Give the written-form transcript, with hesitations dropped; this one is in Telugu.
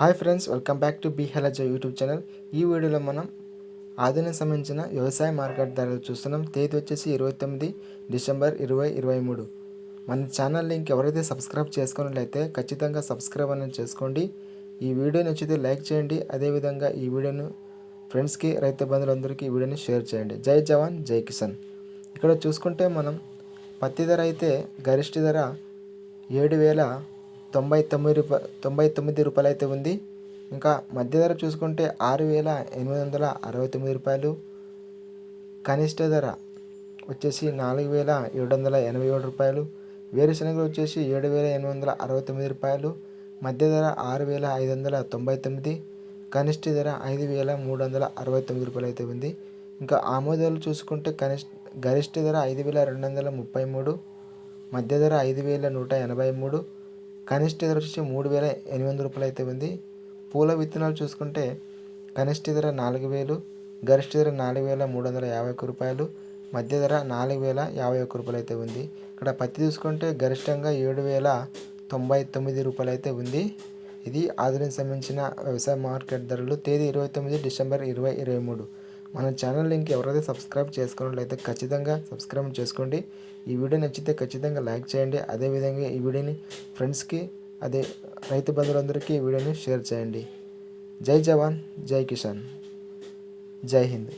Hi friends, welcome back to బీ హెలజ యూట్యూబ్ ఛానల్. ఈ వీడియోలో మనం ఆధునిక సంబంధించిన వ్యవసాయ మార్కెట్ ధరలు చూస్తున్నాం. తేదీ వచ్చేసి 29 డిసెంబర్ 2023. మన ఛానల్ లింక్ ఎవరైతే సబ్స్క్రైబ్ చేసుకున్నట్లయితే ఖచ్చితంగా సబ్స్క్రైబ్ అనేది చేసుకోండి. ఈ వీడియో నచ్చితే లైక్ చేయండి. అదేవిధంగా ఈ వీడియోను ఫ్రెండ్స్కి, రైతు బంధువులందరికీ ఈ వీడియోని షేర్ చేయండి. జై జవాన్ జై కిసాన్. ఇక్కడ చూసుకుంటే మనం పత్తి ధర అయితే గరిష్ట ధర 7,099 రూపాయలు అయితే ఉంది. ఇంకా మధ్య ధర చూసుకుంటే 6,869 రూపాయలు. కనిష్ట ధర వచ్చేసి 4,787 రూపాయలు. వేరుశనగలు వచ్చేసి 7,869 రూపాయలు. మధ్య ధర 6,599. కనిష్ట ధర 5,369 రూపాయలు అయితే ఉంది. ఇంకా ఆమోదాలు చూసుకుంటే గరిష్ట ధర 5,233, మధ్య ధర 5,183, కనిష్ట ధర వచ్చి 3,800 రూపాయలు అయితే ఉంది. పూల విత్తనాలు చూసుకుంటే కనిష్ట ధర 4,000, గరిష్ట ధర 4,351 రూపాయలు, మధ్య ధర 4,051 రూపాయలు అయితే ఉంది. ఇక్కడ పత్తి చూసుకుంటే గరిష్టంగా 7,099 రూపాయలు అయితే ఉంది. ఇది ఆధునిక సంబంధించిన వ్యవసాయ మార్కెట్ ధరలు. తేదీ 29 డిసెంబర్ 2023. మన ఛానల్ లింక్ ఎవరైతే సబ్స్క్రైబ్ చేసుకున్నట్లయితే ఖచ్చితంగా సబ్స్క్రైబ్ చేసుకోండి. ఈ వీడియో నచ్చితే ఖచ్చితంగా లైక్ చేయండి. అదేవిధంగా ఈ వీడియోని ఫ్రెండ్స్కి, రైతు బంధువులందరికీ ఈ వీడియోని షేర్ చేయండి. జై జవాన్ జై కిసాన్, జై హింద్.